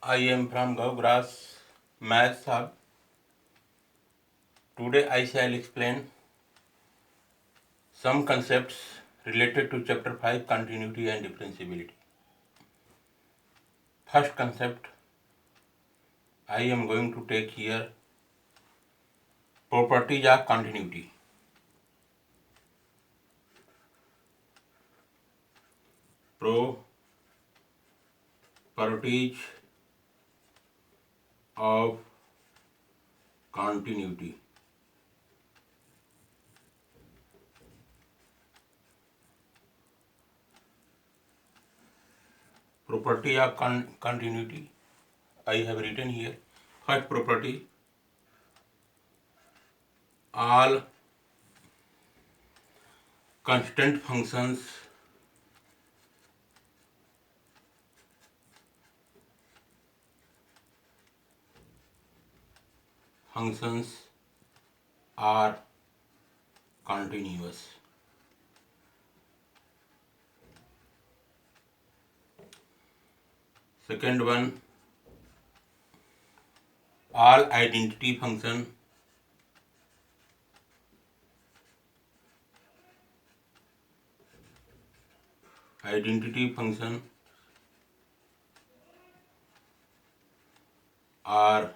I am from Gavgras, Math Sab. Today I shall explain some concepts related to chapter 5 continuity and differentiability. First concept I am going to take here properties of continuity. Properties of continuity. Property of continuity I have written here. First property, all constant functions are continuous. Second one, all identity functions are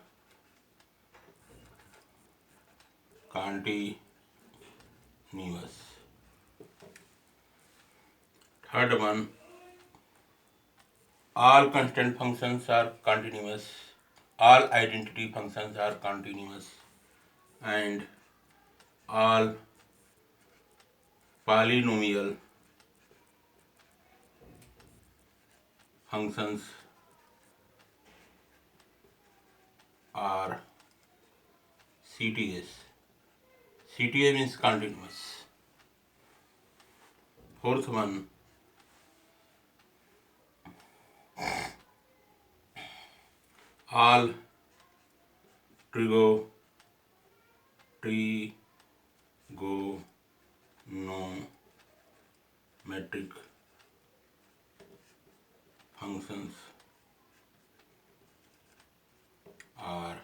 continuous. Third one, all constant functions are continuous, all identity functions are continuous, and all polynomial functions are CTS. CTS means continuous. Fourth one, all trigonometric functions are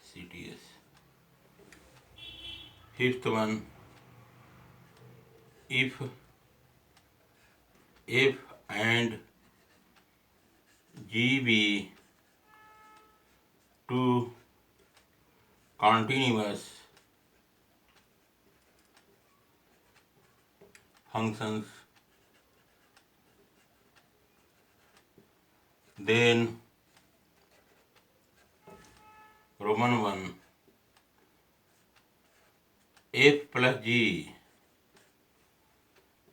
CTS. Fifth one, if and G be two continuous functions, then Roman 1 f plus g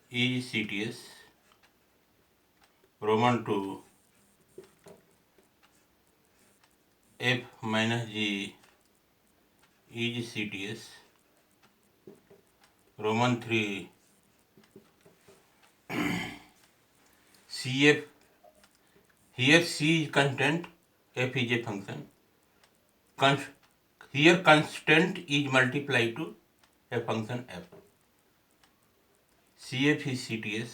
is CTS. Roman 2 f minus g is CTS. Roman 3 CF, here C is constant, f is a function. Here constant is multiplied to a function f. CF is CTS.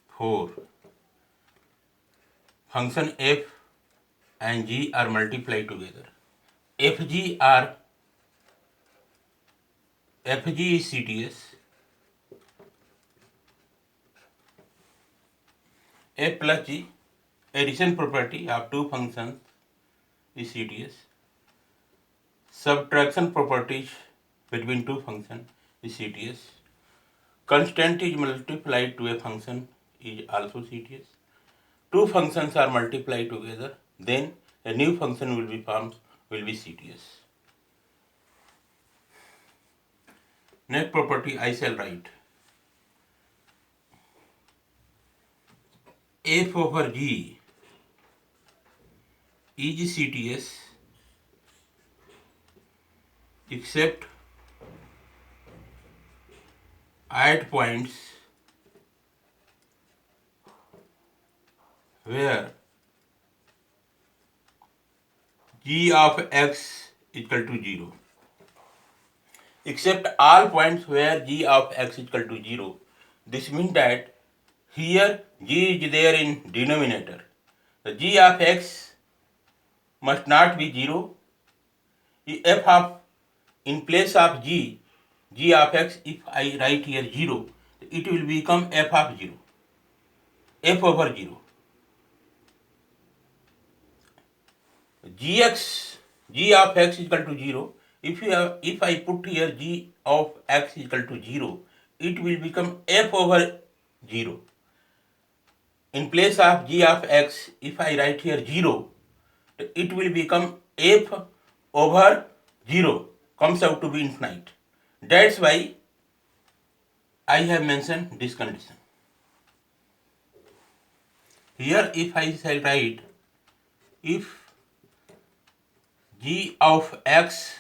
4. Function f and g are multiplied together. Fg is CTS. F plus g, addition property of two functions is CTS. Subtraction properties between two functions is CTS. Constant is multiplied to a function is also CTS. Two functions are multiplied together, then a new function will be formed, will be CTS. Next property I shall write. F over G is CTS except at points where g of x equal to 0. Except all points where g of x equal to 0. This means that Here g is there in denominator. The g of x must not be 0. F of, in place of g of x, if I write here 0, it will become f of 0, f over 0. G of x is equal to 0. If I put here g of x is equal to 0, it will become f over 0. In place of g of x, if I write here 0, it will become f over 0, comes out to be infinite. That's why I have mentioned this condition. Here if I shall write, if g of x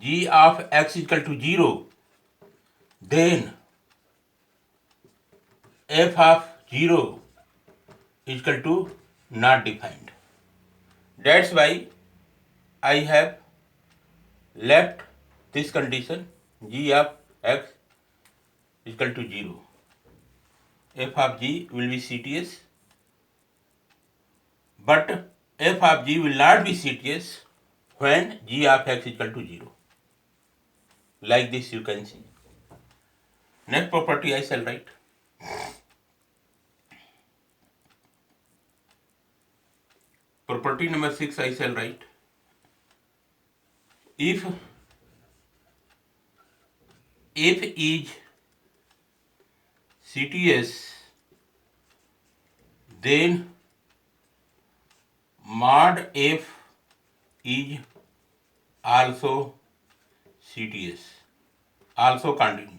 is equal to 0, then f of 0 is equal to not defined. That's why I have left this condition, g of x is equal to 0. F of g will be CTS, but f of g will not be CTS when g of x is equal to 0. Like this you can see. Next property I shall write. Property number 6 I shall write. If is CTS, then mod f is also CTS, also continuous.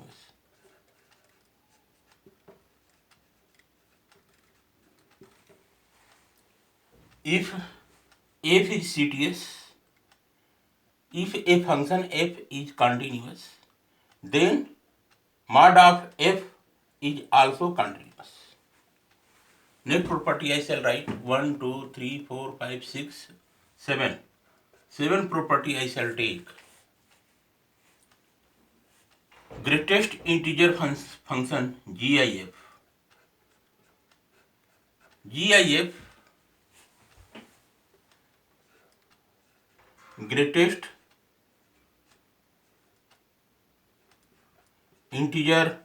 If f is CTS, if a function f is continuous, then mod of f is also continuous. Next property I shall write 1, 2, 3, 4, 5, 6, 7. 7 property I shall take. Greatest integer function GIF. GIF, greatest integer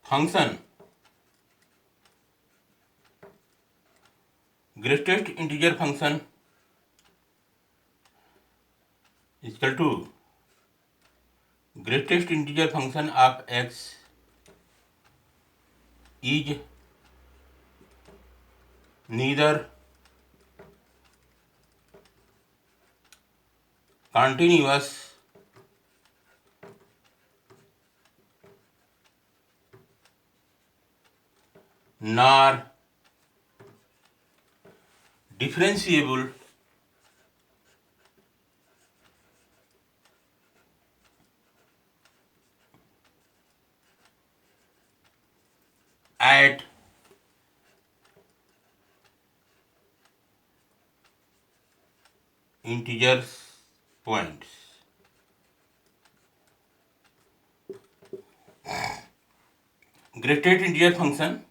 function, greatest integer function is equal to greatest integer function of x is neither continuous nor differentiable at integers points. Greatest integer function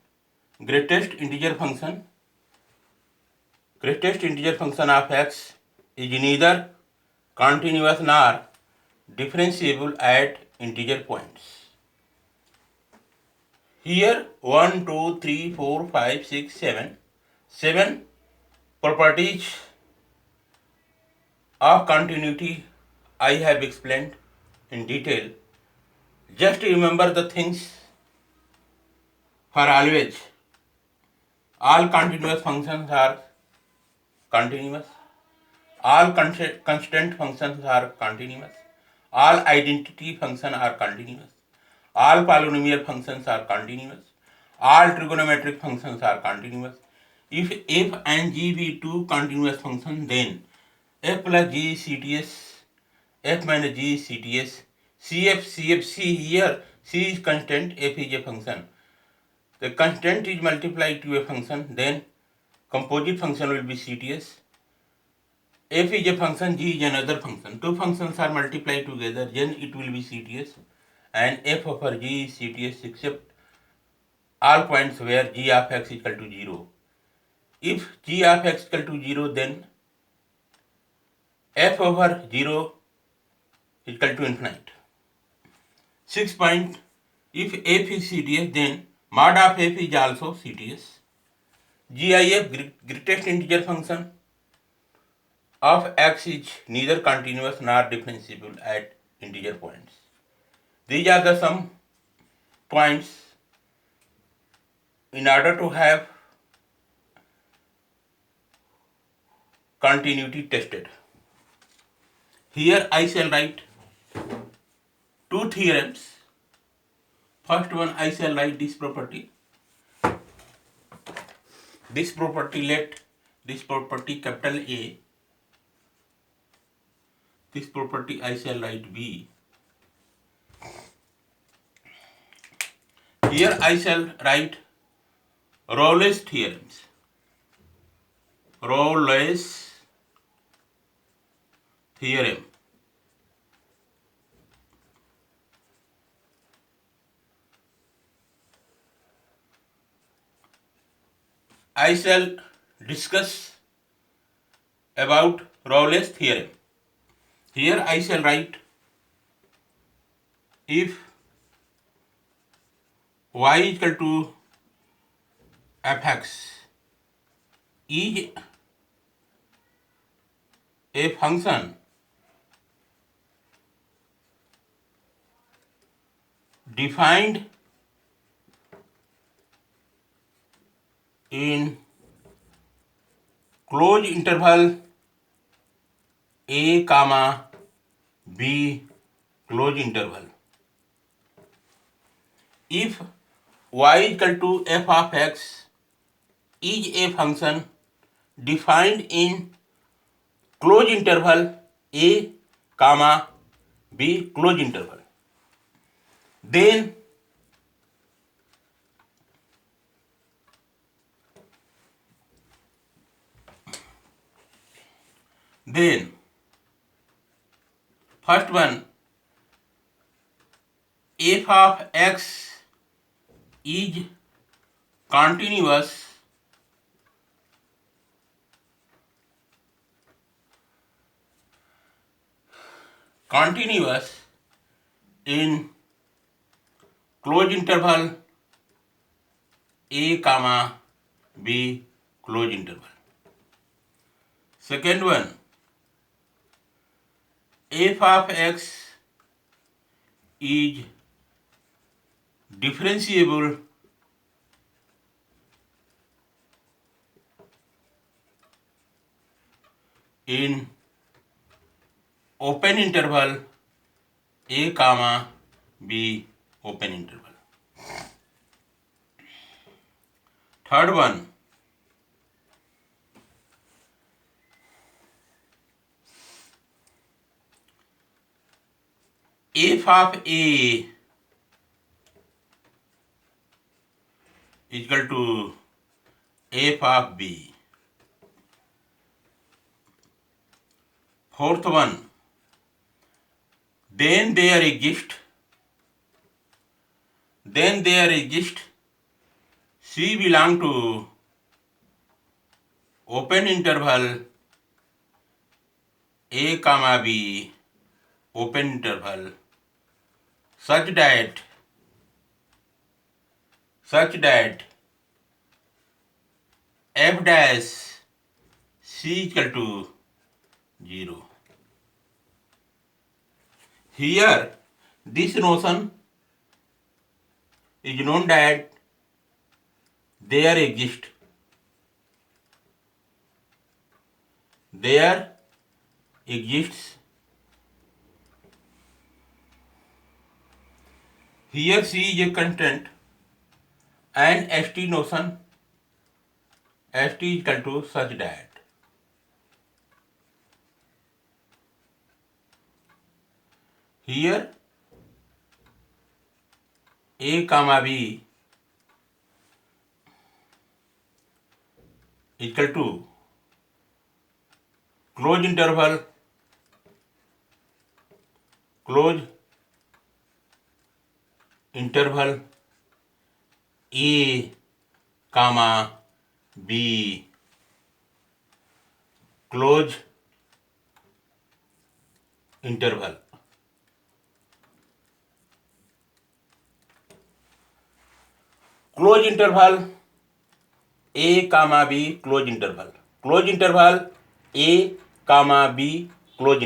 of x is neither continuous nor differentiable at integer points. Here 1, 2, 3, 4, 5, 6, 7. 7 properties of continuity I have explained in detail. Just remember the things for always. All continuous functions are continuous. All constant functions are continuous. All identity functions are continuous. All polynomial functions are continuous. All trigonometric functions are continuous. If f and g be two continuous functions, then f plus g is CTS, f minus g is CTS, C here, c is constant, f is a function. The constant is multiplied to a function, then composite function will be CTS. f is a function, g is another function. Two functions are multiplied together, then it will be CTS, and f over g is CTS except all points where g of x is equal to 0. If g of x is equal to 0, then f over 0 is equal to infinite. 6 point, if f is CTS, then mod of f is also CTS. GIF, greatest integer function of x, is neither continuous nor differentiable at integer points. These are the some points. In order to have continuity tested, here I shall write two theorems. First one, I shall write this property. This property, let this property capital A. This property I shall write B. Here I shall write Rolle's theorems. Rolle's theorem. I shall discuss about Rolle's theorem. Here I shall write, if y is equal to fx is a function defined in closed interval a comma b closed interval. If y is equal to f of x is a function defined in closed interval a comma b closed interval, then first one, f of x is continuous in closed interval a comma b closed interval. Second one, f of x is differentiable in open interval a comma b open interval. Third one, f of a is equal to f of b. Fourth one, then there exists C belong to open interval a comma b open interval such that f dash c equal to 0. Here this notion is known that there exists here C is a constant and ST notion, ST is equal to such that here a comma b equal to close interval A comma B, close interval A comma B, close interval A comma B, close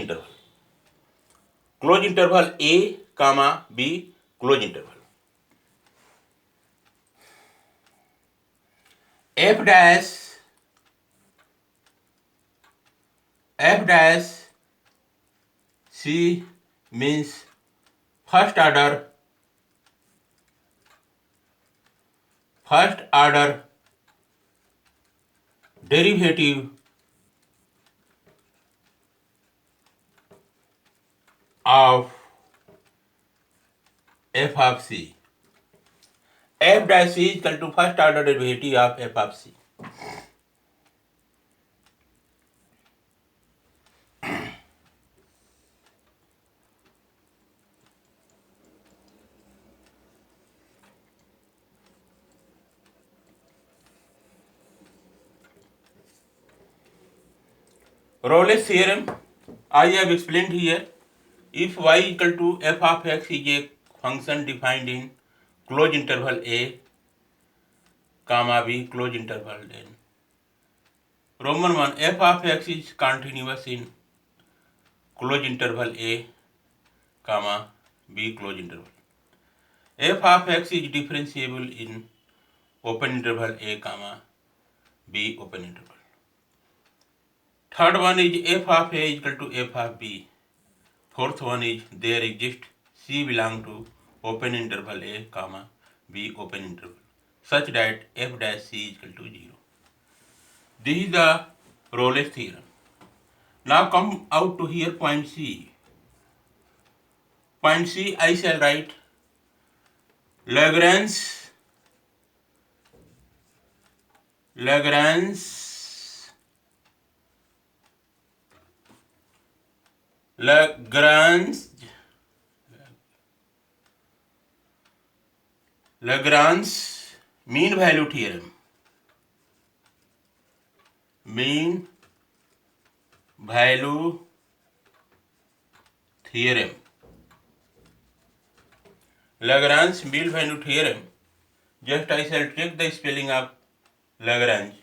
interval A comma B, close interval f dash C means first order derivative of f of C. F dash C is equal to first order derivative of f of C. Rolle's theorem I have explained here. If y equal to f of x is a function defined in closed interval A comma B closed interval, then Roman 1 f of x is continuous in closed interval A comma B closed interval. F of x is differentiable in open interval A comma B open interval. Third one is f of A is equal to f of B. Fourth one is there exists C belong to open interval A comma B open interval such that f dash C is equal to 0. This is the Rolle's theorem. Now come out to here point C. Point C I shall write Lagrange mean value theorem. Mean value theorem. Lagrange mean value theorem. Just I shall take the spelling of Lagrange.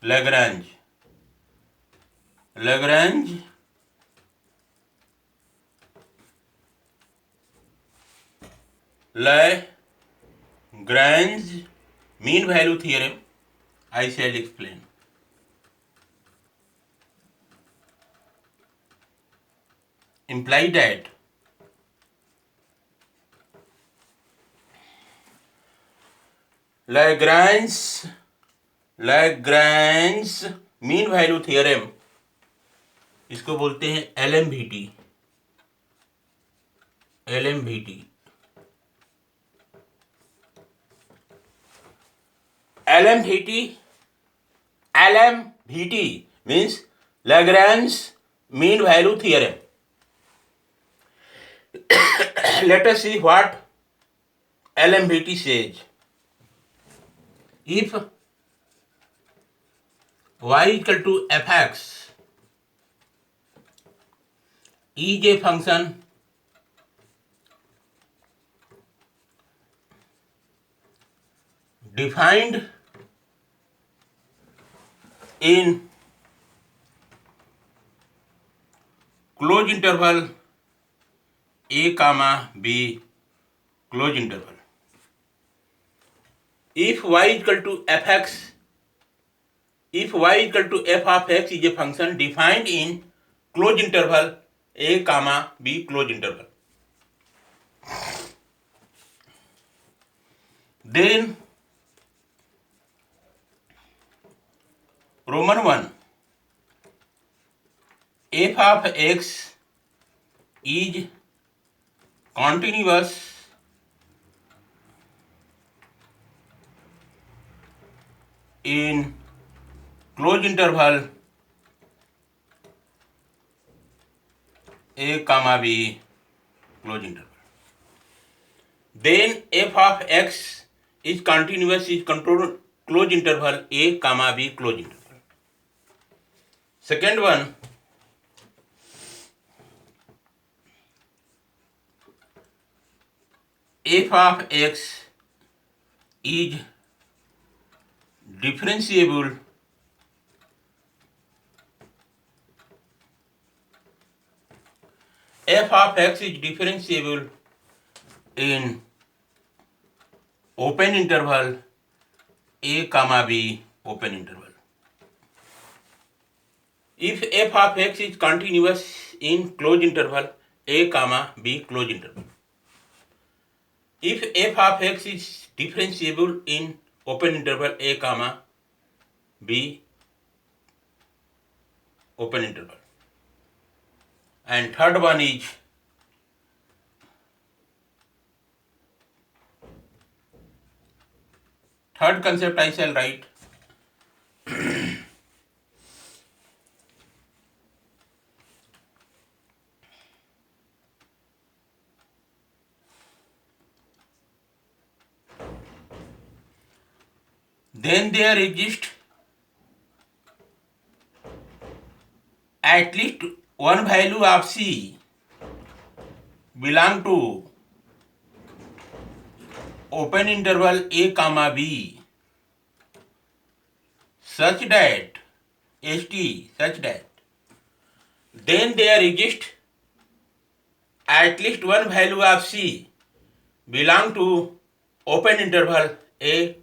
Lagrange mean value theorem I shall explain. Imply that Lagrange mean value theorem इसको बोलते हैं LMVT. LMVT means Lagrange mean value theorem. Let us see what LMVT says. If y equal to fx is a function defined in closed interval A comma B closed interval. If y equal to f of x is a function defined in closed interval A comma B closed interval, then Roman 1 f of x is continuous in closed interval A comma B close interval. Then f of x is continuous is control close interval A comma B close interval. Second one, f of x is differentiable f of x is differentiable in open interval A comma B open interval. If f of x is continuous in closed interval A comma B closed interval. If f of x is differentiable in open interval A comma B open interval. And third one is third concept I shall write. Then there exists at least one value of C belong to open interval A comma B such that such that then there exists at least one value of C belong to open interval A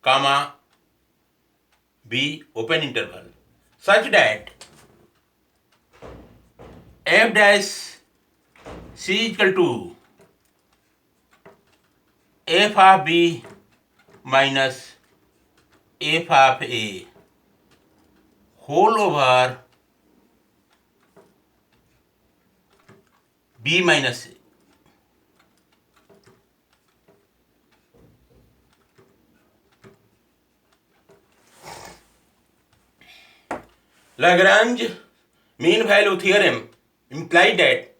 comma B open interval such that f dash C is equal to f of B minus f of A whole over B minus A. Lagrange mean value theorem implies that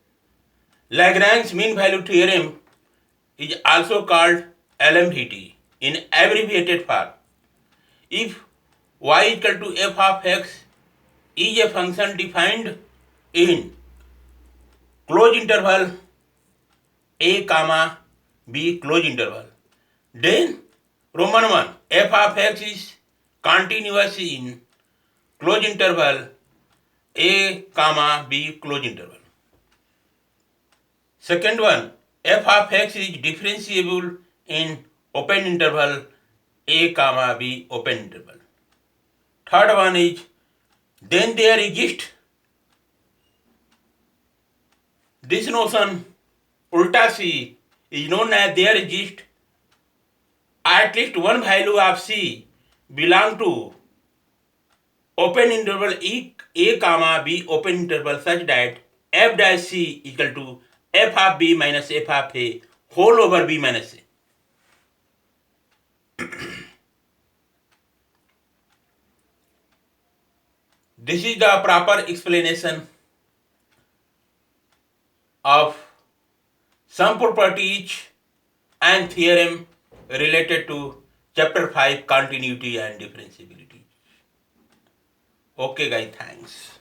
Lagrange mean value theorem is also called LMDT in abbreviated form. If y equal to f of x is a function defined in closed interval A comma B closed interval, then Roman 1 f of x is continuous in closed interval A comma B closed interval. Second one, f of x is differentiable in open interval A comma B open interval. Third one is, then there exists this notion ulta C is known as there exists at least one value of C belong to open interval A comma B open interval such that f dash C equal to f of B minus f of A whole over B minus A. This is the proper explanation of some properties and theorem related to chapter 5 continuity and differentiability. Okay guys, thanks.